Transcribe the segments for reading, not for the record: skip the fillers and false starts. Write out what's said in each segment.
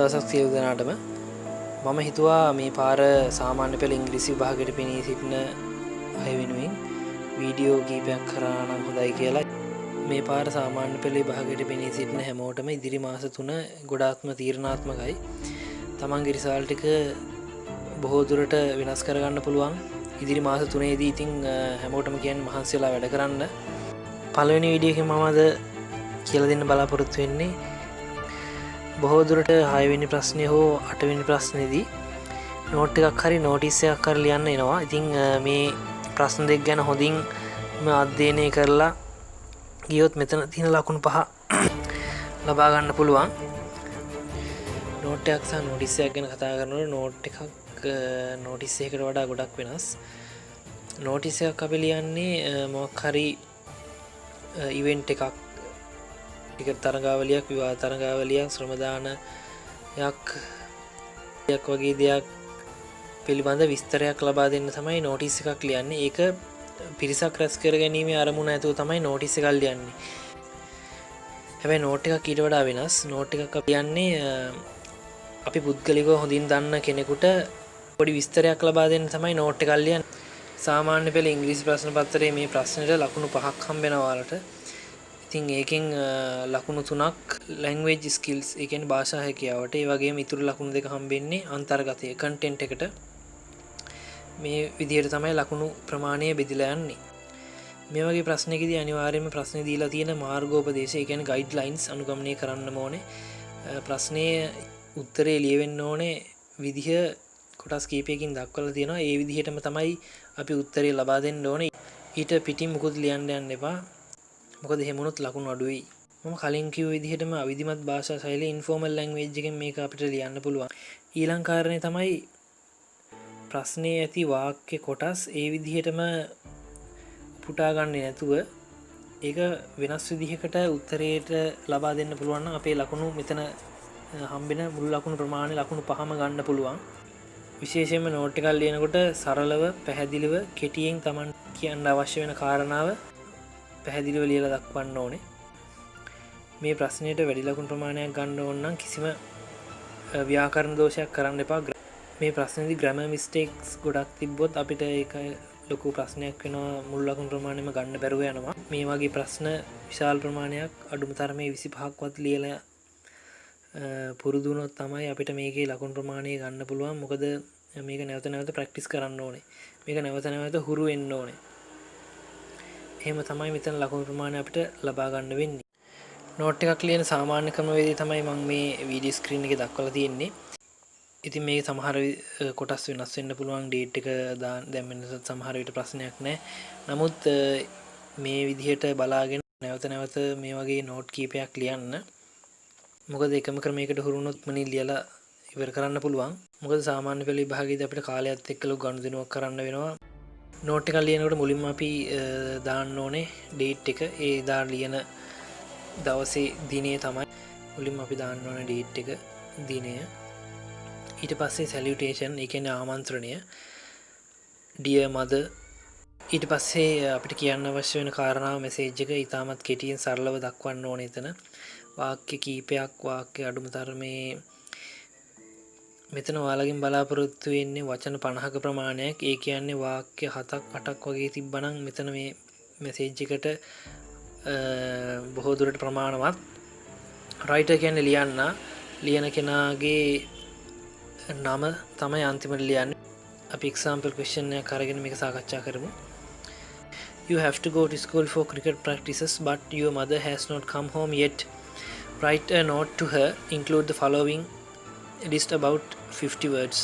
දවසක් සියලු දෙනාටම. මම හිතුවා මේ පාර සාමාන්‍ය පෙළ ඉංග්‍රීසි විභාගයට පෙනී සිටින අය වෙනුවෙන් වීඩියෝ කීපයක් කරා නම් හොඳයි කියලා. මේ පාර සාමාන්‍ය පෙළ විභාගයට පෙනී සිටින හැමෝටම ඉදිරි මාස 3 ගොඩාක්ම තීරණාත්මකයි. තමන්ගේ රිසල්ට් ටික බොහෝ දුරට වෙනස් කරගන්න පුළුවන්. ඉදිරි මාස 3ේදී ඉතින් හැමෝටම කියන්නේ මහන්සි වෙලා වැඩ කරන්න. පළවෙනි වීඩියෝ එකෙන් මම අද කියලා දෙන්න බලාපොරොත්තු වෙන්නේ බොහෝ දුරට 6 වෙනි ප්‍රශ්නේ හෝ 8 වෙනි ප්‍රශ්නේදී නෝට් එකක් හරි නෝටිස් එකක් හරි ලියන්න එනවා. ඉතින් මේ ප්‍රශ්න දෙක ගැන හොඳින් අධ්‍යයනය කරලා ගියොත් මෙතන තියෙන ලකුණු 5 ලබා ගන්න පුළුවන්. නෝට් එකක් සහ නෝටිස් එකක් ගැන කතා කරනකොට නෝට් එකක් නෝටිස් එකකට වඩා ගොඩක් වෙනස්. නෝටිස් එකක් අපි ලියන්නේ මොකක් හරි ඉවෙන්ට් එකක්, ටිකට් තරගාවලියක්, විවාහ තරගාවලියක්, ශ්‍රමදානයක් වගේ දෙයක් පිළිබඳ විස්තරයක් ලබා දෙන්න තමයි නෝටිස් එකක් ලියන්නේ. ඒක පිරිසක් රැස් කර ගැනීමේ අරමුණ ඇතුව තමයි නෝටිස් එකක් ලියන්නේ. හැබැයි නෝට් එකක් ඊට වඩා වෙනස්. නෝට් එකක් අපි ලියන්නේ අපි පුද්ගලිකව හොඳින් දන්න කෙනෙකුට පොඩි විස්තරයක් ලබා දෙන්න තමයි නෝට් එකක් ලියන්නේ. සාමාන්‍ය පෙළ ඉංග්‍රීසි ප්‍රශ්න පත්‍රයේ මේ ප්‍රශ්නෙට ලකුණු 5ක් හම්බෙනවා ඔයාලට. ඉතින් ඒකෙන් ලකුණු 3ක් language skills, ඒ කියන්නේ භාෂා හැකියාවට, ඒ වගේම ඉතුරු ලකුණු 2 හම්බෙන්නේ අන්තර්ගතයේ content එකට. මේ විදිහට තමයි ලකුණු ප්‍රමාණය බෙදලා යන්නේ. මේ වගේ ප්‍රශ්නයකදී අනිවාර්යයෙන්ම ප්‍රශ්නේ දීලා තියෙන මාර්ගෝපදේශ, ඒ කියන්නේ guidelines අනුගමනය කරන්න ඕනේ. ප්‍රශ්නේ උත්තරේ ලියවෙන්න ඕනේ විදිහ කොටස් කීපයකින් දක්වලා තියෙනවා. ඒ විදිහටම තමයි අපි උත්තරේ ලබා දෙන්න ඕනේ. ඊට පිටින් මුකුත් ලියන්න යන්න එපා. මොකද එහෙම වුණොත් ලකුණු අඩු වෙයි. මම කලින් කිව්ව විදිහටම අවිධිමත් භාෂා ශෛලිය ඉන්ෆෝමල් ලැන්ග්වේජ් එකෙන් මේක අපිට ලියන්න පුළුවන්. ඊළඟ කාරණේ තමයි ප්‍රශ්නේ ඇති වාක්‍ය කොටස් ඒ විදිහටම පුටා ගන්නේ නැතුව ඒක වෙනස් විදිහකට උත්තරයට ලබා දෙන්න පුළුවන් නම් අපේ ලකුණු මෙතන හම්බෙන මුළු ලකුණු ප්‍රමාණය ලකුණු 5ම ගන්න පුළුවන්. විශේෂයෙන්ම නෝට් එකක් ලියනකොට සරලව, පැහැදිලිව, කෙටියෙන් Taman කියන්න අවශ්‍ය වෙන කාරණාව පැහැදිලිව ලියලා දක්වන්න ඕනේ. මේ ප්‍රශ්නෙට වැඩි ලකුණු ප්‍රමාණයක් ගන්න ඕන නම් කිසිම ව්‍යාකරණ දෝෂයක් කරන්න එපා. මේ ප්‍රශ්නේදී grammar mistakes ගොඩක් තිබ්බොත් අපිට ඒක ලොකු ප්‍රශ්නයක් වෙනවා. මුළු ලකුණු ප්‍රමාණයම ගන්න බැරුව යනවා. මේ වගේ ප්‍රශ්න විශාල ප්‍රමාණයක් අඩුම තරමේ 25ක්වත් ලියලා පුරුදු වුණොත් තමයි අපිට මේකේ ලකුණු ප්‍රමාණය ගන්න පුළුවන්. මොකද මේක නැවත නැවත ප්‍රැක්ටිස් කරන්න ඕනේ. මේක නැවත නැවත හුරු වෙන්න ඕනේ. එහෙම තමයි මෙතන ලකුණු ප්‍රමාණය අපිට ලබා ගන්න වෙන්නේ. නෝට් එකක් ලියන සාමාන්‍ය ක්‍රමවේදය තමයි මම මේ වීඩියෝ ස්ක්‍රීන් එකේ දක්වලා තියෙන්නේ. ඉතින් මේක සමහර කොටස් වෙනස් වෙන්න පුළුවන්. ඩේට් එක දැම්මෙන්න සමහර විට ප්‍රශ්නයක් නැහැ. නමුත් මේ විදිහට බලාගෙන නැවත නැවත මේ වගේ නෝට් කීපයක් ලියන්න. මොකද එකම ක්‍රමයකට හුරු වුණොත් මනින් ලියලා ඉවර කරන්න පුළුවන්. මොකද සාමාන්‍ය පෙළ විභාගයේදී අපිට කාලයත් එක්ක ලොකු ගනුදෙනුවක් කරන්න වෙනවා. නෝට් එකක් ලියනකොට මුලින්ම අපි දාන්න ඕනේ ඩේට් එක. ඒ දා ලියන දවසේ දිනය තමයි මුලින්ම අපි දාන්න ඕනේ ඩේට් එක, දිනය. ඊට පස්සේ සැලියුටේෂන්, ඒ කියන්නේ ආමන්ත්‍රණය, dear mother. ඊට පස්සේ අපිට කියන්න අවශ්‍ය වෙන කාරණාව මැසේජ් එක ඉතාමත් කෙටියෙන් සරලව දක්වන්න ඕනේ එතන. වාක්‍ය කීපයක්, වාක්‍ය අඩුම තරමේ මෙතන ඔයාලගෙන් බලාපොරොත්තු වෙන්නේ වචන 50ක ප්‍රමාණයක්. ඒ කියන්නේ වාක්‍ය 7ක් 8ක් වගේ තිබ්බනම් මෙතන මේ මැසේජ් එකට බොහෝ දුරට ප්‍රමාණවත්. රයිටර් කියන්නේ ලියන කෙනාගේ නම තමයි අන්තිමට ලියන්නේ. අපි example question එකක් අරගෙන මේක සාකච්ඡා කරමු. You have to go to school for cricket practices but your mother has not come home yet. Write a note to her. Include the following list about 50 words.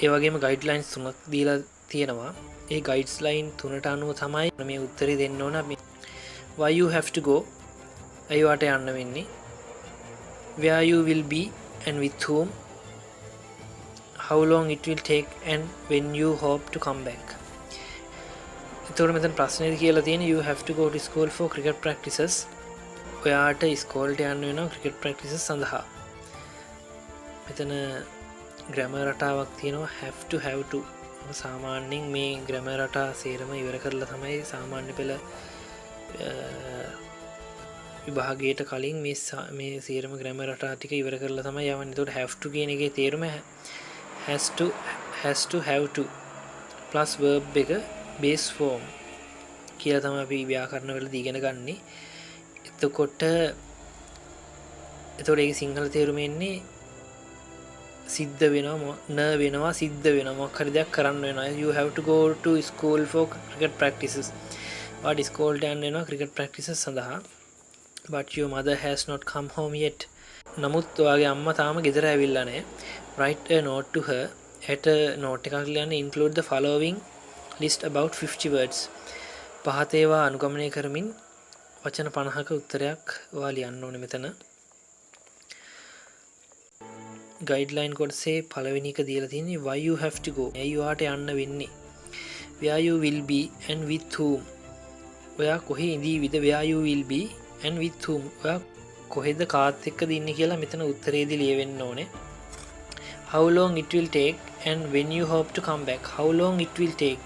ඒ වගේම guidelines 3ක් දීලා තියෙනවා. ඒ guideline 3ට අනුව තමයි මේ උත්තරේ දෙන්න ඕන. Why you have to go? අයවට යන්න වෙන්නේ. Where you will be and with whom. How long it will take and when you hope to come back. එතකොට මෙතන ප්‍රශ්නේදී කියලා තියෙන්නේ you have to go to school for cricket practices. ඔයාට ඉස්කෝලේට යන්න වෙනවා cricket practices සඳහා. මෙතන ග්‍රැමර් රටාවක් තියෙනවා have to. සාමාන්‍යයෙන් මේ ග්‍රැමර් රටා සේරම ඉවර කරලා තමයි සාමාන්‍ය පෙළ විභාගයට කලින් මේ සියලුම ග්‍රැමර් රටා ටික ඉවර කරලා තමයි යවන්නේ. ඒකට have to කියන එකේ තේරුම has to have to plus verb එක base form කියලා තමයි අපි ව්‍යාකරණ වලදී ඉගෙන ගන්නෙ. එතකොට ඒකේ සිංහල තේරුම එන්නේ සිද්ධ වෙනවා සිද්ධ වෙනවා මොකක් හරි දෙයක් කරන්න වෙනවා. You have to go to school for cricket practices. What is called යන්න වෙනවා cricket practices සඳහා. But your mother has not come home yet. නමුත් ඔයාගේ අම්මා තාම ගෙදර ඇවිල්ලා නැහැ. Write a note to her. At a note එකක් ලියන්න include the following list about 50 words. පහත ඒවා අනුගමනය කරමින් වචන 50ක උත්තරයක් ඔයා ලියන්න ඕනේ මෙතන. ගයිඩ්ලයින් කොටසේ පළවෙනි එක දීලා තියෙන්නේ why you have to go. ඇයි ඔයාට යන්න වෙන්නේ? where you will be and with whom. ඔයා කොහේ ඉඳීවිද? where you will be and with whom. ඔයා කොහෙද කාත් එක්කද ඉන්නේ කියලා මෙතන උත්තරේදී ලියවෙන්න ඕනේ. how long it will take and when you hope to come back. how long it will take.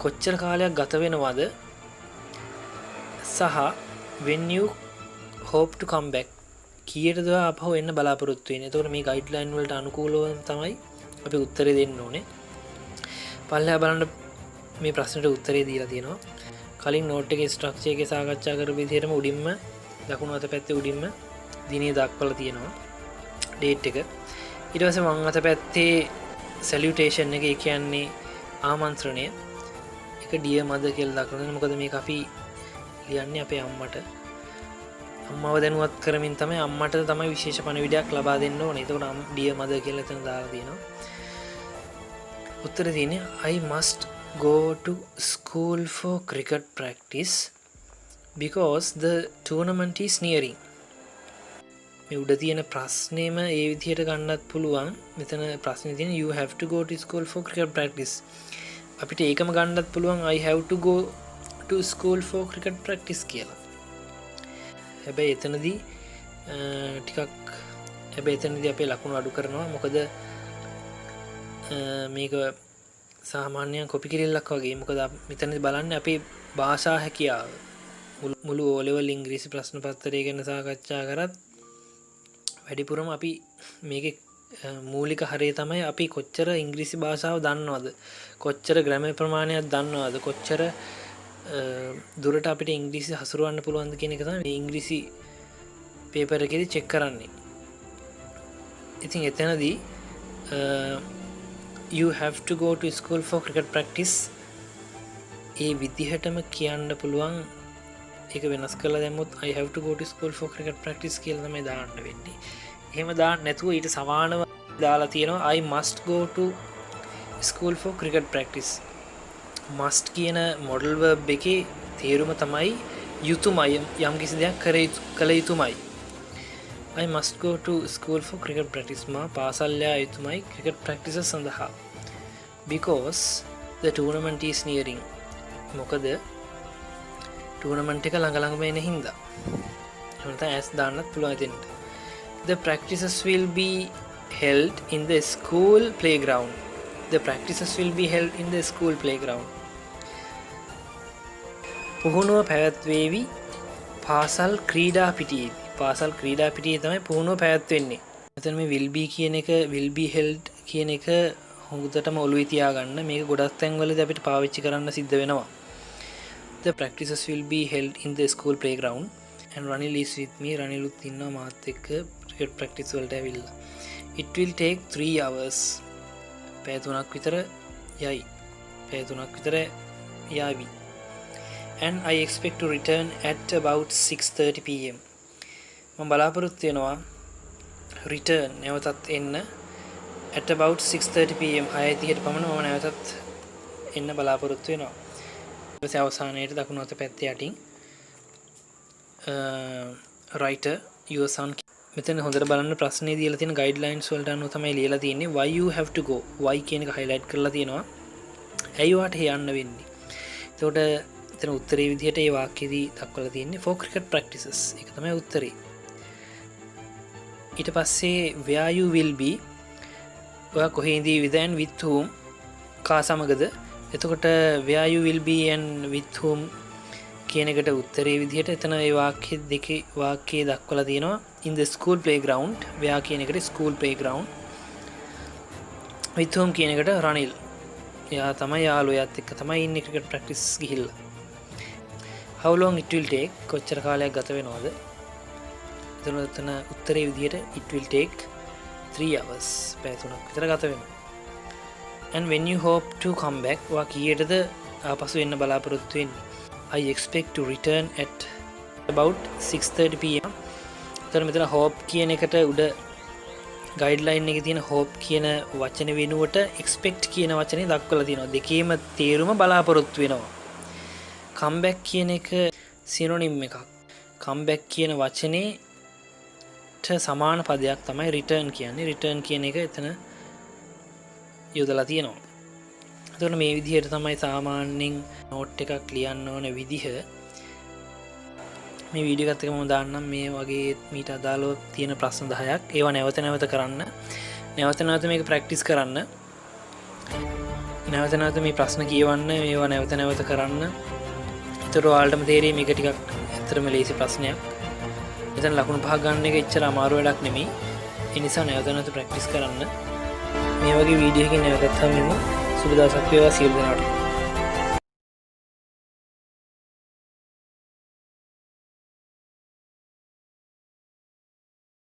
කොච්චර කාලයක් ගත වෙනවද? සහ when you hope to come back. කීයටද අපහු එන්න බලාපොරොත්තු වෙන්නේ. එතකොට මේ ගයිඩ්ලයින් වලට අනුකූලව තමයි අපි උත්තරේ දෙන්න ඕනේ. පල්ලෙහා බලන්න මේ ප්‍රශ්නෙට උත්තරේ දීලා තියෙනවා. කලින් නෝට් එකේ ස්ට්‍රක්චර් එකේ සාකච්ඡා කරපු විදිහටම උඩින්ම දකුණු අත පැත්තේ උඩින්ම දිනේ දක්වලා තියෙනවා ඩේට් එක. ඊට පස්සේ වම් අත පැත්තේ සැලියුටේෂන් එක, ඒ කියන්නේ ආමන්ත්‍රණය. ඒක ඩියර් මදර් කියලා දක්වනවා. මොකද මේක අපි ලියන්නේ අපේ අම්මට. අම්මව දැනුවත් කරමින් තමයි අම්මට තමයි විශේෂ පණිවිඩයක් ලබා දෙන්න ඕනේ. ඒකට ඩියර් මදර් කියලා එතන දාලා තියෙනවා. උත්තර තියෙන්නේ I must go to school for cricket practice because the tournament is nearing. මේ උඩ තියෙන ප්‍රශ්නේම ඒ විදිහට ගන්නත් පුළුවන්. මෙතන ප්‍රශ්නේ තියෙන්නේ you have to go to school for cricket practice. අපිට ඒකම ගන්නත් පුළුවන් I have to go to school for cricket practice කියලා. හැබැයි එතනදී අපේ ලකුණු අඩු කරනවා. මොකද මේක සාමාන්‍යයෙන් කොපි කිරිල්ලක් වගේ. මොකද මෙතනදී බලන්නේ අපේ භාෂා හැකියාව. මුළු O level ඉංග්‍රීසි ප්‍රශ්න පත්‍රය ගැන සාකච්ඡා කරත් වැඩිපුරම අපි මේකේ මූලික හරය තමයි අපි කොච්චර ඉංග්‍රීසි භාෂාව දන්නවද, කොච්චර ග්‍රැමර් ප්‍රමාණයක් දන්නවද, කොච්චර දුරට අපිට ඉංග්‍රීසි හසුරවන්න පුළුවන්ද කියන එක තමයි ඉංග්‍රීසි පේපර් එකේදී චෙක් කරන්නේ. ඉතින් එතනදී you have to go to school for cricket practice ඒ විදිහටම කියන්න පුළුවන්. ඒක වෙනස් කරලා දැම්මොත් I have to go to school for cricket practice කියලා තමයි දාන්න වෙන්නේ. එහෙම දාන්න නැතුව ඊට සමානව දාලා තියෙනවා I must go to school for cricket practice. must කියන modal verb එකේ තේරුම තමයි යුතුයමයි, යම් කිසි දෙයක් කළ යුතුයමයි. I must go to school for cricket practice. මා පාසල් යා යුතුයමයි cricket practice සඳහා. because the tournament is nearing. මොකද ටූර්නමන්ට් එක ළඟම එන හින්දා. එහෙනම් ඇස් දාන්නත් පුළුවන් ඉතින්ට. The practices will be held in the school playground. The practices will be held in the school playground. පුහුණුව පැවැත්වේවි පාසල් ක්‍රීඩා පිටියේදී. පාසල් ක්‍රීඩා පිටියේ තමයි පුහුණුව පැවැත්වෙන්නේ. මෙතන මේ will be කියන එක will be held කියන එක හොඳටම ඔළුවේ තියාගන්න. මේක ගොඩක් තැන්වලදී අපිට පාවිච්චි කරන්න සිද්ධ වෙනවා. The practices will be held in the school playground and Ranil is with me. Raniluත් ඉන්නවා මාත් එක්ක cricket practice වලට ඇවිල්ලා. It will take 3 hours. පැය 3ක් විතර යයි. පැය 3ක් විතර යාවි. And I expect to return at about 6:30 pm. මම බලාපොරොත්තු වෙනවා return නැවතත් එන්න at about 6:30 pm 6:30ට පමණ මම නැවතත් එන්න බලාපොරොත්තු වෙනවා. ඊට අවසානයේදී දකුණු අත පැත්තේ යටින් writer your son. මෙතන හොඳට බලන්න ප්‍රශ්නේ දීලා තියෙන ගයිඩ්ලයින්ස් වලට අනුව තමයි ලියලා තියෙන්නේ why you have to go. why කියන එක highlight කරලා තියෙනවා. ඇයි ඔයාට යන්න වෙන්නේ? එතකොට එතන උත්තරේ විදිහට මේ වාක්‍යයේදී දක්වලා තියෙන්නේ for cricket practices. ඒක තමයි උත්තරේ. ඊට පස්සේ where you will be. ඔයා කොහේ ඉඳීවිද and with whom කා සමගද. එතකොට where you will be and with whom කියන එකට උත්තරේ විදිහට එතන ඒ වාක්‍ය දෙකේ වාක්‍යය දක්වලා තියෙනවා in the school playground where කියන එකට school playground with whom කියන එකට රනිල් එයා තමයි යාළුවයාත් එක්ක තමයි ඉන්නේ ක්‍රිකට් ප්‍රැක්ටිස් ගිහිල්ලා how long it will take කොච්චර කාලයක් ගත වෙනවද එතන උත්තරේ විදිහට it will take 3 hours පැය 3ක් විතර ගත වෙනවා and when you hope to come back වා කීයටද ආපසු එන්න බලාපොරොත්තු වෙන්නේ I expect to return at about 6:30 pm. එතන මෙතන hope කියන එකට උඩ guideline එකේ තියෙන hope කියන වචන වෙනුවට expect කියන වචනේ දක්වලා තියෙනවා. දෙකේම තේරුම බලාපොරොත්තු වෙනවා. come back කියන එක synonym එකක්. come back කියන වචනේට සමාන පදයක් තමයි return කියන්නේ. return කියන එක එතන යොදලා තියෙනවා. එතකොට මේ විදිහට තමයි සාමාන්‍යයෙන් නෝට් එකක් ලියන්න ඕන විදිහ. මේ වීඩියෝ එකත් එක මම දාන්නම් මේ වගේ මීට අදාළව තියෙන ප්‍රශ්න 10ක්. ඒවා නැවත නැවත කරන්න. නැවත නැවත මේක ප්‍රැක්ටිස් කරන්න. නැවත නැවත මේ ප්‍රශ්න කියවන්න. මේවා නැවත නැවත කරන්න. ඒතර ඔයාලටම තේරෙයි මේක ටිකක් ඇත්තටම ලේසි ප්‍රශ්නයක්. එතන ලකුණු 5 ගන්න එක එච්චර අමාරු වැඩක් නෙමෙයි. ඒ නිසා නැවත නැවත ප්‍රැක්ටිස් කරන්න. මේ වගේ වීඩියෝ එකකින් නැවතත් හම්බෙමු. සුබ දවසක් වේවා සියලු දෙනාට.